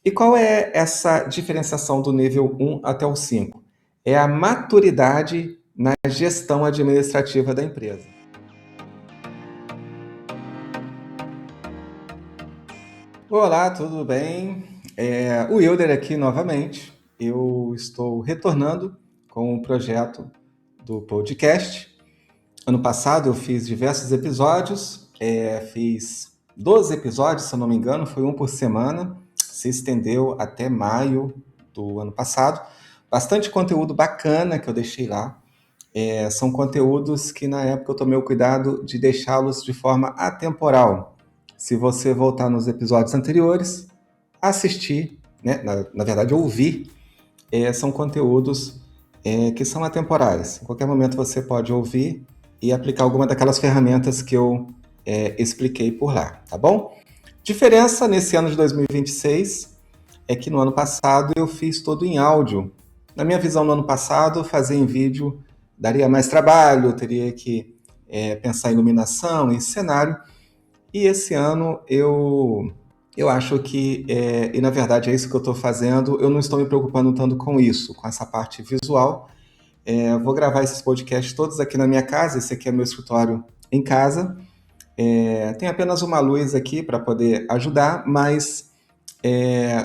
E qual é essa diferenciação do nível 1 até o 5? É a maturidade na gestão administrativa da empresa. Olá, tudo bem? O Wilder aqui novamente. Eu estou retornando com o projeto do podcast. Ano passado eu fiz diversos episódios, fiz 12 episódios, se eu não me engano, foi um por semana, se estendeu até maio do ano passado. Bastante conteúdo bacana que eu deixei lá. São conteúdos que na época eu tomei o cuidado de deixá-los de forma atemporal. Se você voltar nos episódios anteriores, assistir, né, na verdade ouvir, são conteúdos que são atemporais. Em qualquer momento você pode ouvir e aplicar alguma daquelas ferramentas que eu expliquei por lá, tá bom? Diferença nesse ano de 2026 é que no ano passado eu fiz todo em áudio. Na minha visão, no ano passado, fazer em vídeo daria mais trabalho, eu teria que pensar em iluminação, em cenário. E esse ano eu acho que, e na verdade é isso que eu estou fazendo, eu não estou me preocupando tanto com isso, com essa parte visual. Vou gravar esses podcasts todos aqui na minha casa, esse aqui é meu escritório em casa. Tem apenas uma luz aqui para poder ajudar, mas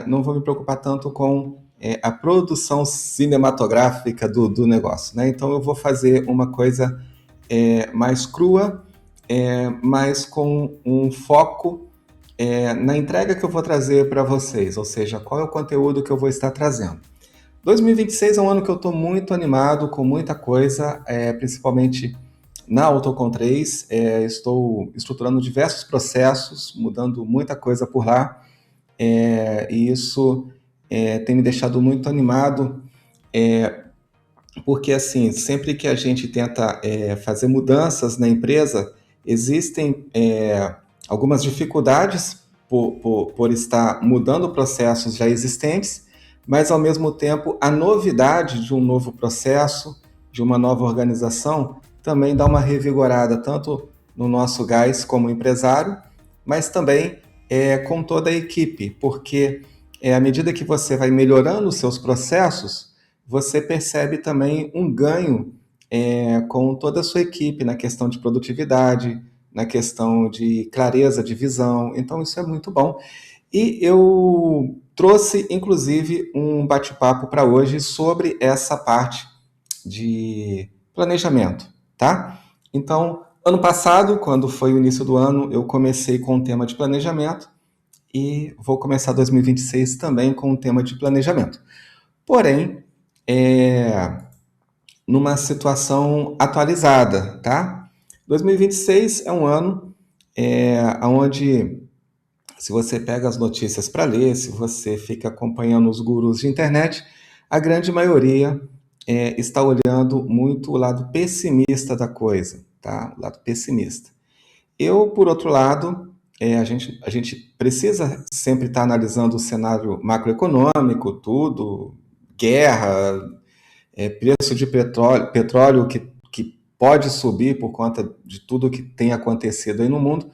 não vou me preocupar tanto com a produção cinematográfica do negócio, né? Então eu vou fazer uma coisa mais crua, mas com um foco na entrega que eu vou trazer para vocês, ou seja, qual é o conteúdo que eu vou estar trazendo. 2026 é um ano que eu estou muito animado, com muita coisa, principalmente na Autocon 3. Estou estruturando diversos processos, mudando muita coisa por lá, e isso tem me deixado muito animado, porque assim, sempre que a gente tenta fazer mudanças na empresa, existem algumas dificuldades por estar mudando processos já existentes, mas ao mesmo tempo a novidade de um novo processo, de uma nova organização, também dá uma revigorada tanto no nosso gás como empresário, mas também com toda a equipe, porque à medida que você vai melhorando os seus processos, você percebe também um ganho com toda a sua equipe na questão de produtividade, na questão de clareza de visão. Então, isso é muito bom. E eu trouxe, inclusive, um bate-papo para hoje sobre essa parte de planejamento, tá? Então, ano passado, quando foi o início do ano, eu comecei com o tema de planejamento e vou começar 2026 também com o tema de planejamento. Porém, numa situação atualizada, tá? 2026 é um ano onde, se você pega as notícias para ler, se você fica acompanhando os gurus de internet, a grande maioria está olhando muito o lado pessimista da coisa, tá? O lado pessimista. Eu, por outro lado, a gente precisa sempre estar analisando o cenário macroeconômico, tudo, guerra, preço de petróleo que pode subir por conta de tudo que tem acontecido aí no mundo.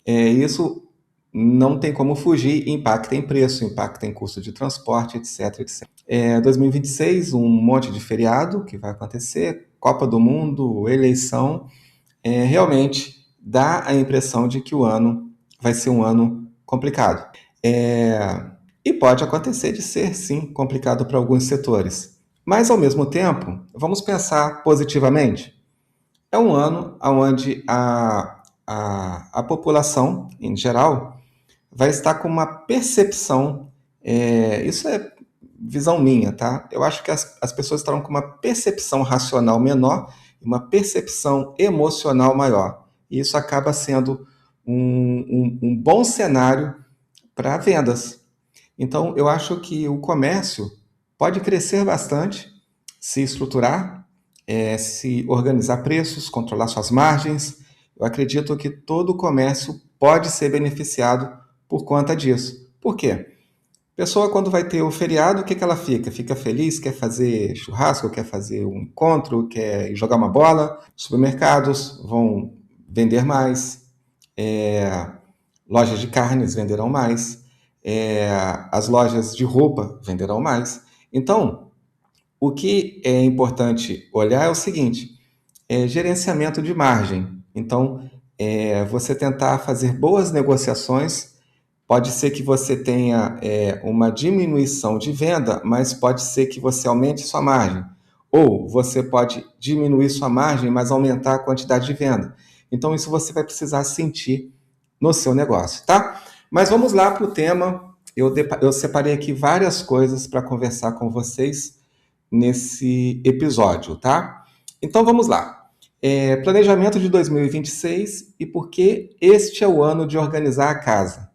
Isso não tem como fugir, impacta em preço, impacta em custo de transporte, etc, etc. 2026, um monte de feriado que vai acontecer, Copa do Mundo, eleição, realmente dá a impressão de que o ano vai ser um ano complicado. E pode acontecer de ser, sim, complicado para alguns setores. Mas, ao mesmo tempo, vamos pensar positivamente. É um ano onde a população, em geral, vai estar com uma percepção, isso é visão minha, tá? Eu acho que as pessoas estarão com uma percepção racional menor e uma percepção emocional maior. E isso acaba sendo um bom cenário para vendas. Então, eu acho que o comércio pode crescer bastante, se estruturar, se organizar preços, controlar suas margens. Eu acredito que todo o comércio pode ser beneficiado por conta disso. Por quê? A pessoa, quando vai ter o feriado, o que ela fica? Fica feliz, quer fazer churrasco, quer fazer um encontro, quer jogar uma bola. Supermercados vão vender mais, lojas de carnes venderão mais, as lojas de roupa venderão mais. Então, o que é importante olhar é o seguinte: gerenciamento de margem. Então, você tentar fazer boas negociações. Pode ser que você tenha uma diminuição de venda, mas pode ser que você aumente sua margem. Ou você pode diminuir sua margem, mas aumentar a quantidade de venda. Então, isso você vai precisar sentir no seu negócio, tá? Mas vamos lá para o tema. Eu separei aqui várias coisas para conversar com vocês nesse episódio, tá? Então, vamos lá. Planejamento de 2026 e por que este é o ano de organizar a casa.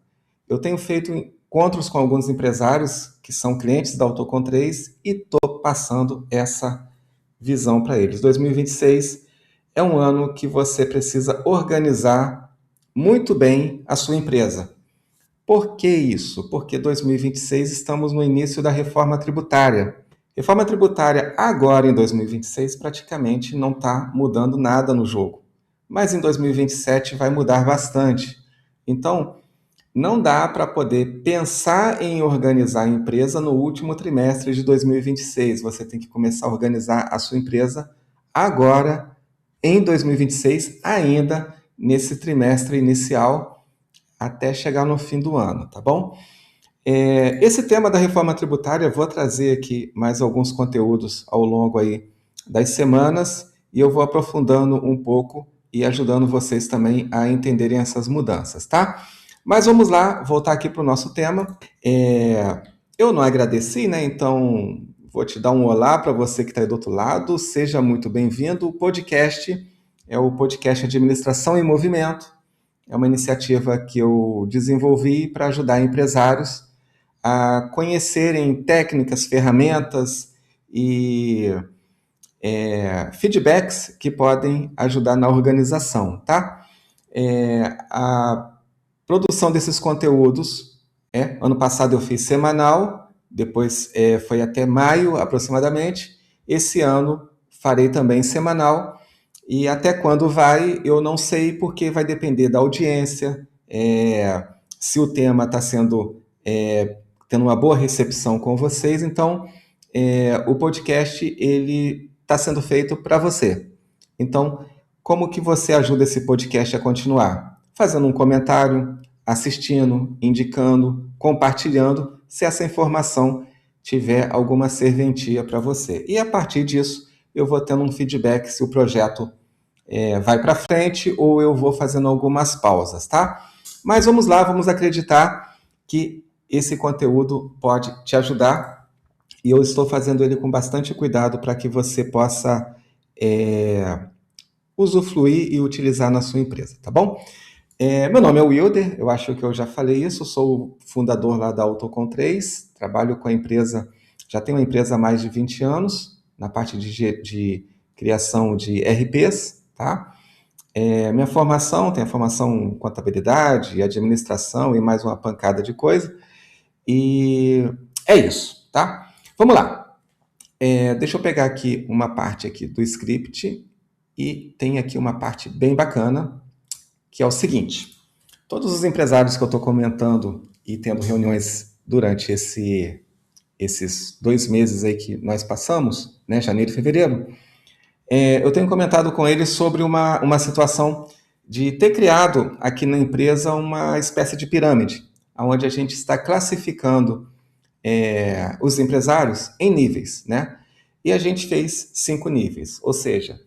Eu tenho feito encontros com alguns empresários que são clientes da Autocon 3 e estou passando essa visão para eles. 2026 é um ano que você precisa organizar muito bem a sua empresa. Por que isso? Porque 2026 estamos no início da reforma tributária. Reforma tributária agora em 2026 praticamente não está mudando nada no jogo. Mas em 2027 vai mudar bastante. Então, não dá para poder pensar em organizar a empresa no último trimestre de 2026. Você tem que começar a organizar a sua empresa agora, em 2026, ainda nesse trimestre inicial, até chegar no fim do ano, tá bom? Esse tema da reforma tributária, eu vou trazer aqui mais alguns conteúdos ao longo aí das semanas e eu vou aprofundando um pouco e ajudando vocês também a entenderem essas mudanças, tá? Mas vamos lá, voltar aqui para o nosso tema. Eu não agradeci, né? Então vou te dar um olá para você que está aí do outro lado. Seja muito bem-vindo. O podcast é o podcast Administração em Movimento. É uma iniciativa que eu desenvolvi para ajudar empresários a conhecerem técnicas, ferramentas e feedbacks que podem ajudar na organização, tá? A produção desses conteúdos, ano passado eu fiz semanal, depois foi até maio aproximadamente, esse ano farei também semanal, e até quando vai eu não sei, porque vai depender da audiência, se o tema está tendo uma boa recepção com vocês, então o podcast ele está sendo feito para você. Então, como que você ajuda esse podcast a continuar? Fazendo um comentário, assistindo, indicando, compartilhando, se essa informação tiver alguma serventia para você. E a partir disso, eu vou tendo um feedback se o projeto vai para frente ou eu vou fazendo algumas pausas, tá? Mas vamos lá, vamos acreditar que esse conteúdo pode te ajudar e eu estou fazendo ele com bastante cuidado para que você possa usufruir e utilizar na sua empresa, tá bom? Meu nome é Wilder, eu acho que eu já falei isso, sou o fundador lá da Autocon 3, trabalho com a empresa, já tenho uma empresa há mais de 20 anos, na parte de criação de RPs, tá? Minha formação, tem a formação em contabilidade, administração e mais uma pancada de coisa, e é isso, tá? Vamos lá. Deixa eu pegar aqui uma parte aqui do script e tem aqui uma parte bem bacana, que é o seguinte: todos os empresários que eu estou comentando e tendo reuniões durante esses 2 meses aí que nós passamos, né, janeiro e fevereiro, eu tenho comentado com eles sobre uma situação de ter criado aqui na empresa uma espécie de pirâmide, onde a gente está classificando os empresários em níveis, né? E a gente fez 5 níveis, ou seja,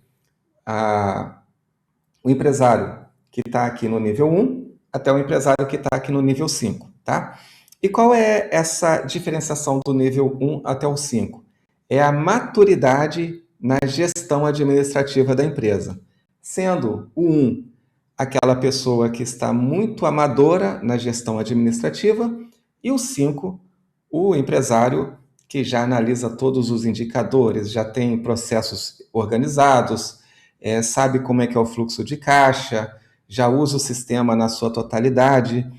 o empresário que está aqui no nível 1 até o empresário que está aqui no nível 5, tá? E qual é essa diferenciação do nível 1 até o 5? É a maturidade na gestão administrativa da empresa. Sendo o 1 aquela pessoa que está muito amadora na gestão administrativa e o 5, o empresário que já analisa todos os indicadores, já tem processos organizados, sabe como é que é o fluxo de caixa, já usa o sistema na sua totalidade,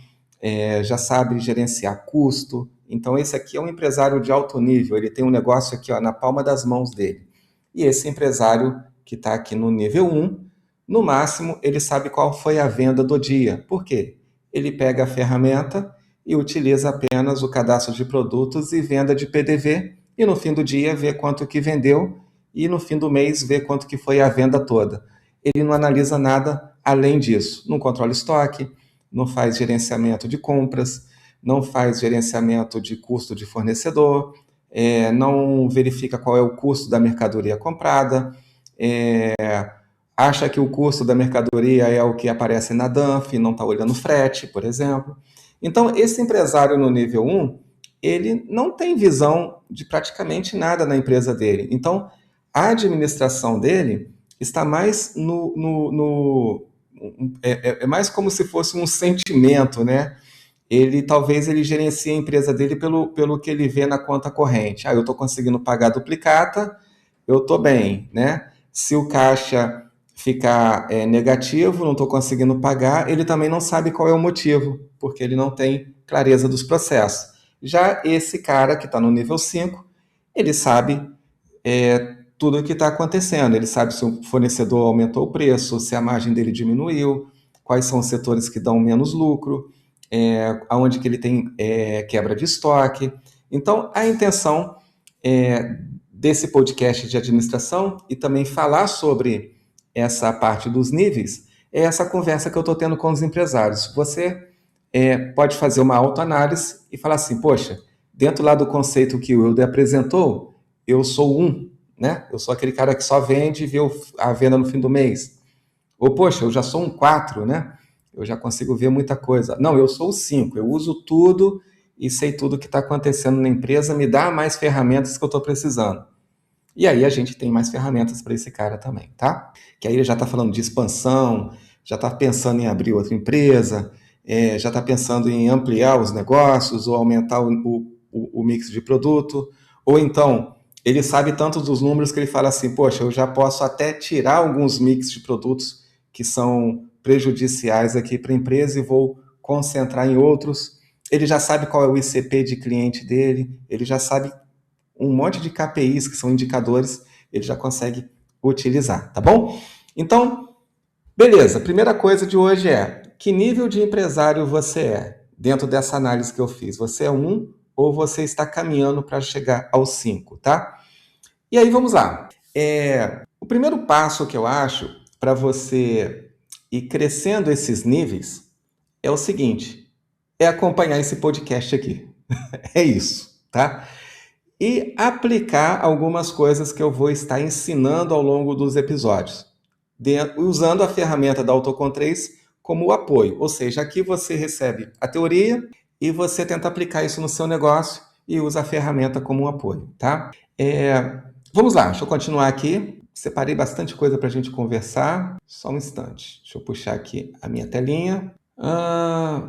já sabe gerenciar custo. Então, esse aqui é um empresário de alto nível, ele tem um negócio aqui na palma das mãos dele. E esse empresário que está aqui no nível 1, no máximo, ele sabe qual foi a venda do dia. Por quê? Ele pega a ferramenta e utiliza apenas o cadastro de produtos e venda de PDV, e no fim do dia vê quanto que vendeu, e no fim do mês vê quanto que foi a venda toda. Ele não analisa nada além disso, não controla estoque, não faz gerenciamento de compras, não faz gerenciamento de custo de fornecedor, não verifica qual é o custo da mercadoria comprada, acha que o custo da mercadoria é o que aparece na DANF, não está olhando frete, por exemplo. Então, esse empresário no nível 1, ele não tem visão de praticamente nada na empresa dele. Então, a administração dele está mais é mais como se fosse um sentimento, né? Talvez ele gerencie a empresa dele pelo que ele vê na conta corrente. Eu estou conseguindo pagar a duplicata, eu estou bem, né? Se o caixa ficar negativo, não estou conseguindo pagar, ele também não sabe qual é o motivo, porque ele não tem clareza dos processos. Já esse cara que está no nível 5, ele sabe tudo o que está acontecendo. Ele sabe se o fornecedor aumentou o preço, se a margem dele diminuiu, quais são os setores que dão menos lucro, aonde que ele tem quebra de estoque. Então, a intenção desse podcast de administração e também falar sobre essa parte dos níveis é essa conversa que eu estou tendo com os empresários. Você pode fazer uma autoanálise e falar assim, poxa, dentro lá do conceito que o Wilder apresentou, eu sou 1, né? Eu sou aquele cara que só vende e vê a venda no fim do mês. Ou, poxa, eu já sou um 4, né? Eu já consigo ver muita coisa. Não, eu sou o 5, eu uso tudo e sei tudo o que está acontecendo na empresa, me dá mais ferramentas que eu estou precisando. E aí a gente tem mais ferramentas para esse cara também, tá? Que aí ele já está falando de expansão, já está pensando em abrir outra empresa, já está pensando em ampliar os negócios ou aumentar o mix de produto, ou então ele sabe tanto dos números que ele fala assim, poxa, eu já posso até tirar alguns mix de produtos que são prejudiciais aqui para a empresa e vou concentrar em outros. Ele já sabe qual é o ICP de cliente dele, ele já sabe um monte de KPIs, que são indicadores, ele já consegue utilizar, tá bom? Então, beleza. Primeira coisa de hoje é, que nível de empresário você é dentro dessa análise que eu fiz? Você é 1 ou você está caminhando para chegar ao 5, tá? E aí, vamos lá. O primeiro passo que eu acho para você ir crescendo esses níveis é o seguinte, é acompanhar esse podcast aqui. É isso, tá? E aplicar algumas coisas que eu vou estar ensinando ao longo dos episódios, usando a ferramenta da Autocon 3 como apoio. Ou seja, aqui você recebe a teoria e você tenta aplicar isso no seu negócio e usa a ferramenta como um apoio, tá? Vamos lá, deixa eu continuar aqui. Separei bastante coisa para a gente conversar. Só um instante. Deixa eu puxar aqui a minha telinha.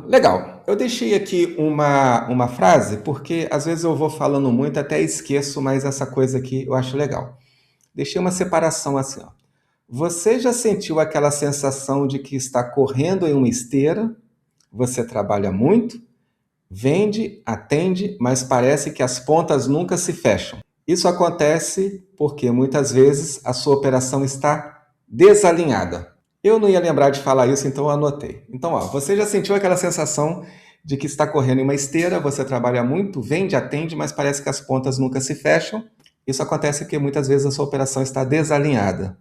Legal. Eu deixei aqui uma frase, porque às vezes eu vou falando muito, até esqueço, mas essa coisa aqui eu acho legal. Deixei uma separação assim, ó. Você já sentiu aquela sensação de que está correndo em uma esteira? Você trabalha muito, vende, atende, mas parece que as pontas nunca se fecham. Isso acontece porque muitas vezes a sua operação está desalinhada. Eu não ia lembrar de falar isso, então eu anotei. Então, você já sentiu aquela sensação de que está correndo em uma esteira, você trabalha muito, vende, atende, mas parece que as pontas nunca se fecham. Isso acontece porque muitas vezes a sua operação está desalinhada.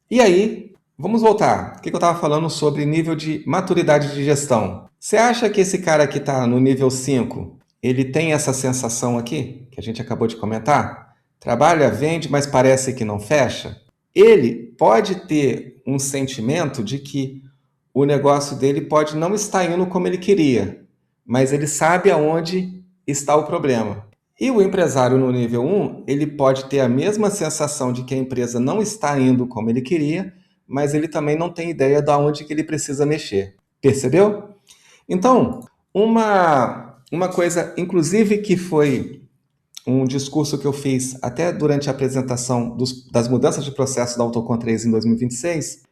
E aí, vamos voltar. O que eu estava falando sobre nível de maturidade de gestão? Você acha que esse cara que está no nível 5, ele tem essa sensação aqui, que a gente acabou de comentar? Trabalha, vende, mas parece que não fecha? Ele pode ter um sentimento de que o negócio dele pode não estar indo como ele queria, mas ele sabe aonde está o problema. E o empresário no nível 1, ele pode ter a mesma sensação de que a empresa não está indo como ele queria, mas ele também não tem ideia de onde que ele precisa mexer. Percebeu? Então, uma coisa, inclusive que foi um discurso que eu fiz até durante a apresentação das mudanças de processo da Autocon 3 em 2026,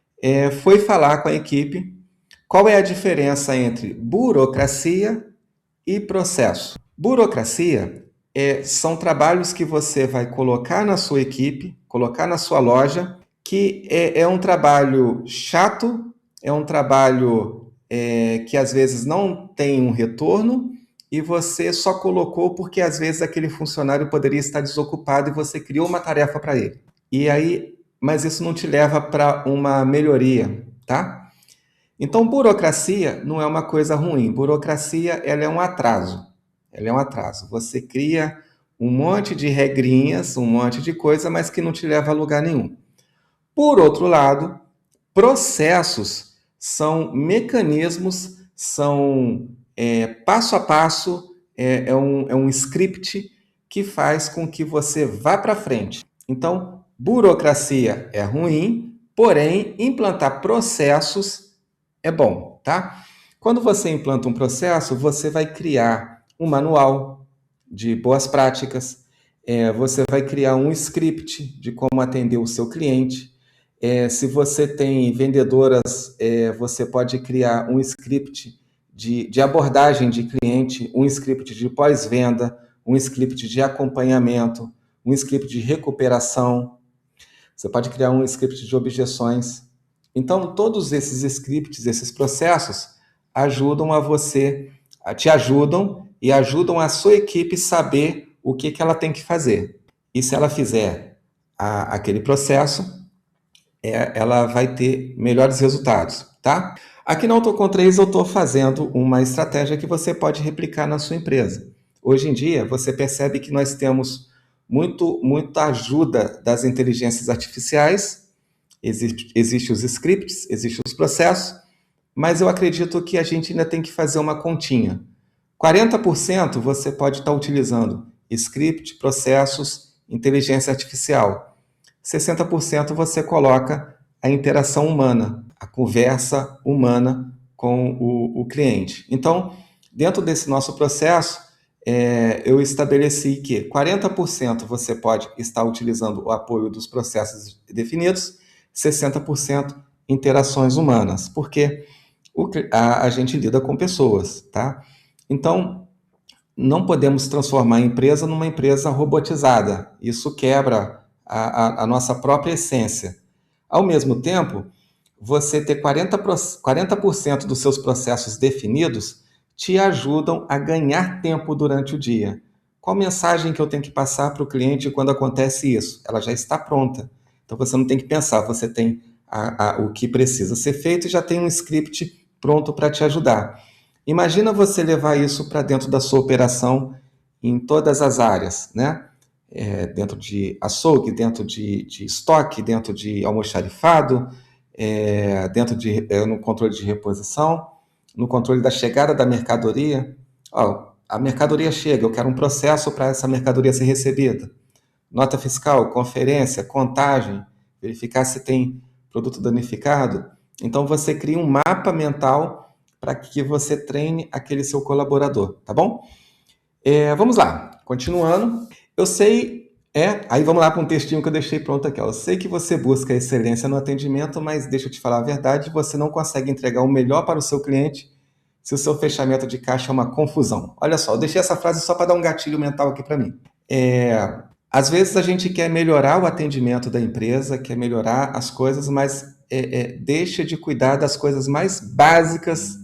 foi falar com a equipe qual é a diferença entre burocracia e processo. Burocracia são trabalhos que você vai colocar na sua equipe, colocar na sua loja, que é um trabalho chato, é um trabalho que às vezes não tem um retorno e você só colocou porque às vezes aquele funcionário poderia estar desocupado e você criou uma tarefa para ele. E aí, mas isso não te leva para uma melhoria, tá? Então, burocracia não é uma coisa ruim. Burocracia, ela é um atraso. Ela é um atraso. Você cria um monte de regrinhas, um monte de coisa, mas que não te leva a lugar nenhum. Por outro lado, processos são mecanismos, são passo a passo, é um script que faz com que você vá para frente. Então, burocracia é ruim, porém, implantar processos é bom, tá? Quando você implanta um processo, você vai criar um manual de boas práticas, você vai criar um script de como atender o seu cliente. Se você tem vendedoras, você pode criar um script de abordagem de cliente, um script de pós-venda, um script de acompanhamento, um script de recuperação. Você pode criar um script de objeções. Então, todos esses scripts, esses processos, ajudam a você, te ajudam e ajudam a sua equipe saber o que ela tem que fazer. E se ela fizer aquele processo, ela vai ter melhores resultados, tá? Aqui na Autocontrês eu estou fazendo uma estratégia que você pode replicar na sua empresa. Hoje em dia, você percebe que nós temos muita ajuda das inteligências artificiais, existem os scripts, existem os processos, mas eu acredito que a gente ainda tem que fazer uma continha. 40% você pode estar utilizando script, processos, inteligência artificial. 60% você coloca a interação humana, a conversa humana com o cliente. Então, dentro desse nosso processo, eu estabeleci que 40% você pode estar utilizando o apoio dos processos definidos, 60% interações humanas, porque a gente lida com pessoas, tá? Então, não podemos transformar a empresa numa empresa robotizada. Isso quebra a nossa própria essência. Ao mesmo tempo, você ter 40% dos seus processos definidos te ajudam a ganhar tempo durante o dia. Qual mensagem que eu tenho que passar para o cliente quando acontece isso? Ela já está pronta. Então você não tem que pensar, você tem o que precisa ser feito e já tem um script pronto para te ajudar. Imagina você levar isso para dentro da sua operação em todas as áreas, né? Dentro de açougue, dentro de estoque, dentro de almoxarifado, no controle de reposição, no controle da chegada da mercadoria. A mercadoria chega, eu quero um processo para essa mercadoria ser recebida. Nota fiscal, conferência, contagem, verificar se tem produto danificado. Então você cria um mapa mental para que você treine aquele seu colaborador, tá bom? Vamos lá, continuando. Eu sei, aí vamos lá para um textinho que eu deixei pronto aqui. Ó. Eu sei que você busca excelência no atendimento, mas deixa eu te falar a verdade, você não consegue entregar o melhor para o seu cliente se o seu fechamento de caixa é uma confusão. Olha só, eu deixei essa frase só para dar um gatilho mental aqui para mim. Às vezes a gente quer melhorar o atendimento da empresa, quer melhorar as coisas, mas deixa de cuidar das coisas mais básicas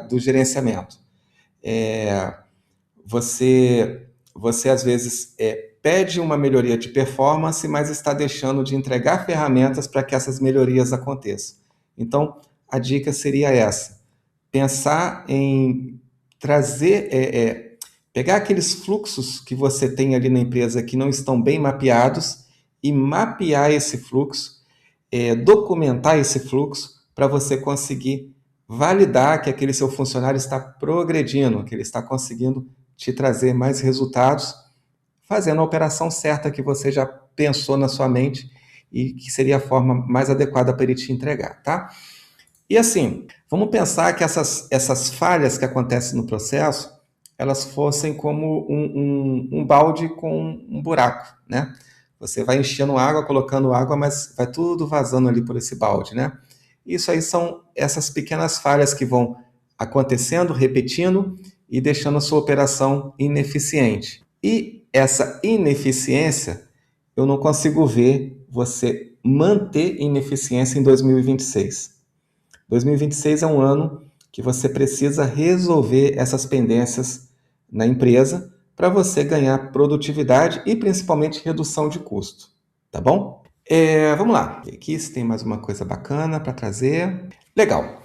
do gerenciamento. Você às vezes pede uma melhoria de performance, mas está deixando de entregar ferramentas para que essas melhorias aconteçam. Então, a dica seria essa: pensar em trazer, pegar aqueles fluxos que você tem ali na empresa que não estão bem mapeados e mapear esse fluxo, documentar esse fluxo para você conseguir validar que aquele seu funcionário está progredindo, que ele está conseguindo te trazer mais resultados, fazendo a operação certa que você já pensou na sua mente e que seria a forma mais adequada para ele te entregar, tá? E assim, vamos pensar que essas falhas que acontecem no processo, elas fossem como um balde com um buraco, né? Você vai enchendo água, colocando água, mas vai tudo vazando ali por esse balde, né? Isso aí são essas pequenas falhas que vão acontecendo, repetindo e deixando a sua operação ineficiente. E essa ineficiência, eu não consigo ver você manter ineficiência em 2026. 2026 é um ano que você precisa resolver essas pendências na empresa para você ganhar produtividade e principalmente redução de custo, tá bom? Vamos lá, aqui se tem mais uma coisa bacana para trazer. Legal.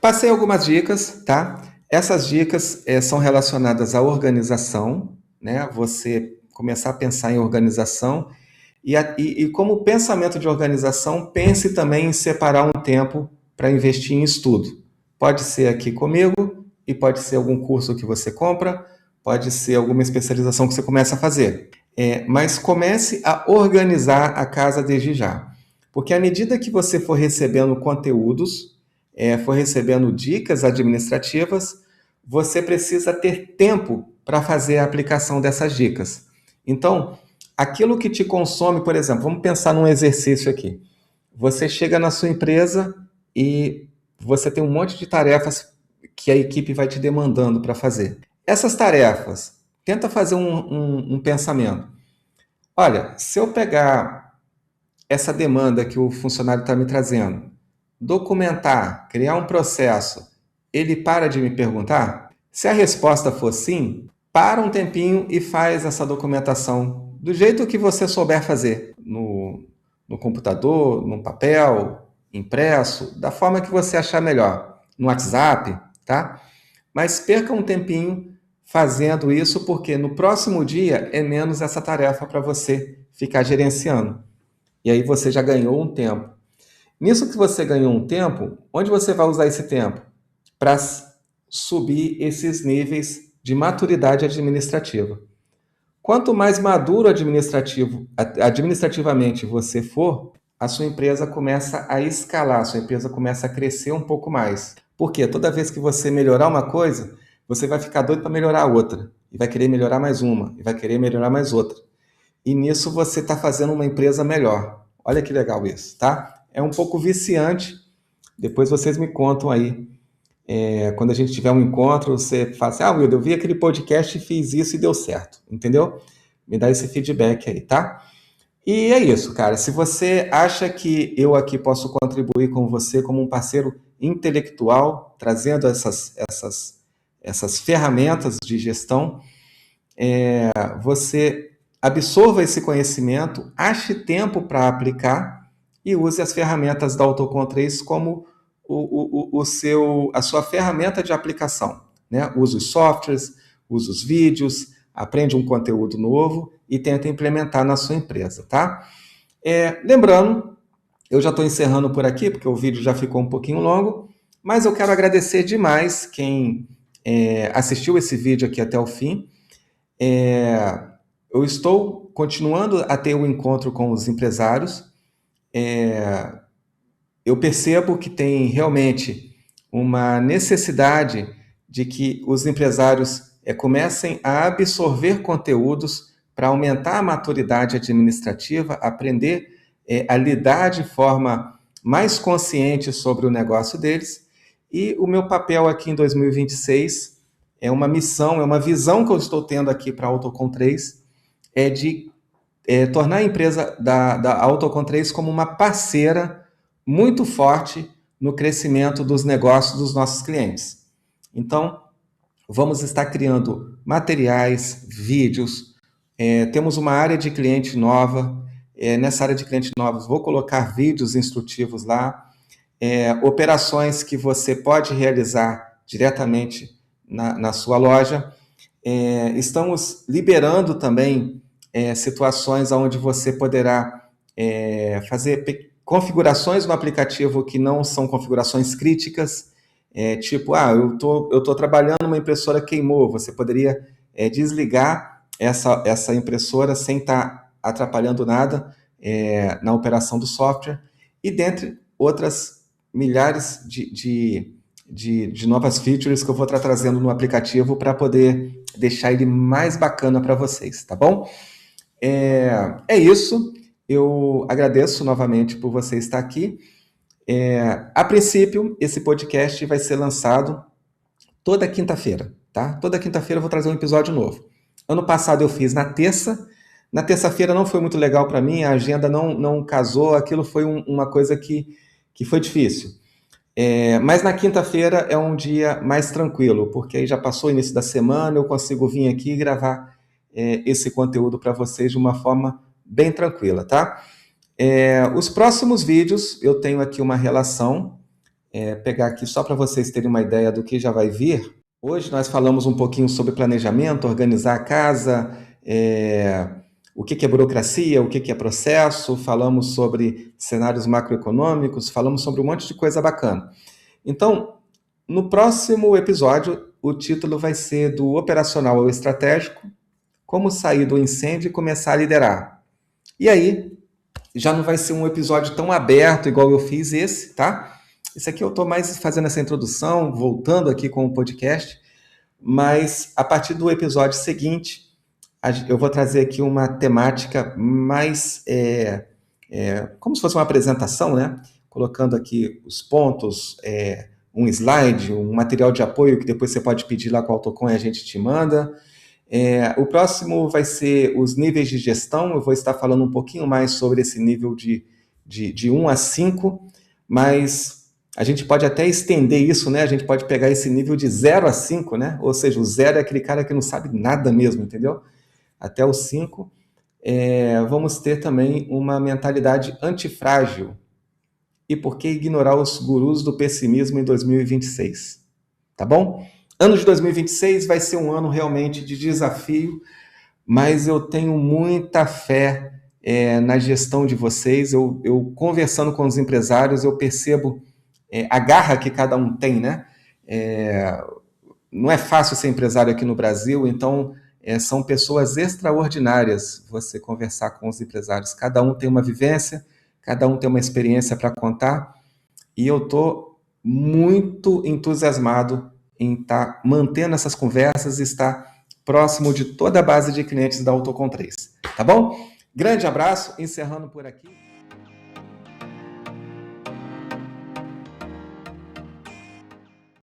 Passei algumas dicas, tá? Essas dicas são relacionadas à organização, né? Você começar a pensar em organização e como pensamento de organização, pense também em separar um tempo para investir em estudo. Pode ser aqui comigo e pode ser algum curso que você compra, pode ser alguma especialização que você começa a fazer. Mas comece a organizar a casa desde já. Porque à medida que você for recebendo conteúdos, for recebendo dicas administrativas, você precisa ter tempo para fazer a aplicação dessas dicas. Então, aquilo que te consome, por exemplo, vamos pensar num exercício aqui. Você chega na sua empresa e você tem um monte de tarefas que a equipe vai te demandando para fazer. Essas tarefas, tenta fazer um pensamento. Olha, se eu pegar essa demanda que o funcionário está me trazendo, documentar, criar um processo, ele para de me perguntar? Se a resposta for sim, para um tempinho e faz essa documentação do jeito que você souber fazer, no computador, no papel, impresso, da forma que você achar melhor, no WhatsApp, tá? Mas perca um tempinho fazendo isso, porque no próximo dia é menos essa tarefa para você ficar gerenciando. E aí você já ganhou um tempo. Nisso que você ganhou um tempo, onde você vai usar esse tempo? Para subir esses níveis de maturidade administrativa. Quanto mais maduro administrativamente você for, a sua empresa começa a escalar, a sua empresa começa a crescer um pouco mais. Porque toda vez que você melhorar uma coisa, você vai ficar doido para melhorar outra. E vai querer melhorar mais uma, e vai querer melhorar mais outra. E nisso você está fazendo uma empresa melhor. Olha que legal isso, tá? É um pouco viciante. Depois vocês me contam aí. Quando a gente tiver um encontro, você fala assim, Wilder, eu vi aquele podcast e fiz isso e deu certo, entendeu? Me dá esse feedback aí, tá? E é isso, cara. Se você acha que eu aqui posso contribuir com você como um parceiro intelectual, trazendo essas ferramentas de gestão, você absorva esse conhecimento, ache tempo para aplicar e use as ferramentas da Autocon 3 como a sua ferramenta de aplicação. Né? Use os softwares, use os vídeos, aprende um conteúdo novo e tenta implementar na sua empresa. Tá? Lembrando, eu já estou encerrando por aqui, porque o vídeo já ficou um pouquinho longo, mas eu quero agradecer demais quem assistiu esse vídeo aqui até o fim. Eu estou continuando a ter um encontro com os empresários. Eu percebo que tem realmente uma necessidade de que os empresários comecem a absorver conteúdos para aumentar a maturidade administrativa, aprender a lidar de forma mais consciente sobre o negócio deles. E o meu papel aqui em 2026 é uma missão, é uma visão que eu estou tendo aqui para a Autocon 3, de tornar a empresa da Autocon 3 como uma parceira muito forte no crescimento dos negócios dos nossos clientes. Então, vamos estar criando materiais, vídeos, temos uma área de cliente nova, nessa área de cliente novos vou colocar vídeos instrutivos lá, operações que você pode realizar diretamente na sua loja. Estamos liberando também situações onde você poderá fazer configurações no aplicativo que não são configurações críticas, tipo, eu tô trabalhando, uma impressora queimou, você poderia desligar essa impressora sem estar atrapalhando nada na operação do software, e dentre outras milhares de novas features que eu vou estar trazendo no aplicativo para poder deixar ele mais bacana para vocês, tá bom? É isso. Eu agradeço novamente por você estar aqui. A princípio, esse podcast vai ser lançado toda quinta-feira, tá? Toda quinta-feira eu vou trazer um episódio novo. Ano passado eu fiz na terça. Na terça-feira não foi muito legal para mim, a agenda não casou, aquilo foi uma coisa que foi difícil. Mas na quinta-feira é um dia mais tranquilo, porque aí já passou o início da semana, eu consigo vir aqui e gravar esse conteúdo para vocês de uma forma bem tranquila, tá? Os próximos vídeos, eu tenho aqui uma relação, pegar aqui só para vocês terem uma ideia do que já vai vir. Hoje nós falamos um pouquinho sobre planejamento, organizar a casa, o que é burocracia, o que é processo, falamos sobre cenários macroeconômicos, falamos sobre um monte de coisa bacana. Então, no próximo episódio, o título vai ser do operacional ao estratégico, como sair do incêndio e começar a liderar. E aí, já não vai ser um episódio tão aberto igual eu fiz esse, tá? Esse aqui eu estou mais fazendo essa introdução, voltando aqui com o podcast, mas a partir do episódio seguinte, eu vou trazer aqui uma temática mais, como se fosse uma apresentação, né? Colocando aqui os pontos, um slide, um material de apoio que depois você pode pedir lá com o Autocom e a gente te manda. O próximo vai ser os níveis de gestão. Eu vou estar falando um pouquinho mais sobre esse nível de 1 a 5, mas a gente pode até estender isso, né? A gente pode pegar esse nível de 0 a 5, né? Ou seja, o 0 é aquele cara que não sabe nada mesmo, entendeu? Até o 5. Vamos ter também uma mentalidade antifrágil. E por que ignorar os gurus do pessimismo em 2026? Tá bom? Ano de 2026 vai ser um ano realmente de desafio, mas eu tenho muita fé na gestão de vocês. Eu conversando com os empresários, eu percebo a garra que cada um tem, né? Não é fácil ser empresário aqui no Brasil, então são pessoas extraordinárias você conversar com os empresários. Cada um tem uma vivência, cada um tem uma experiência para contar, e eu estou muito entusiasmado em estar mantendo essas conversas e estar próximo de toda a base de clientes da Autocom 3. Tá bom? Grande abraço, encerrando por aqui.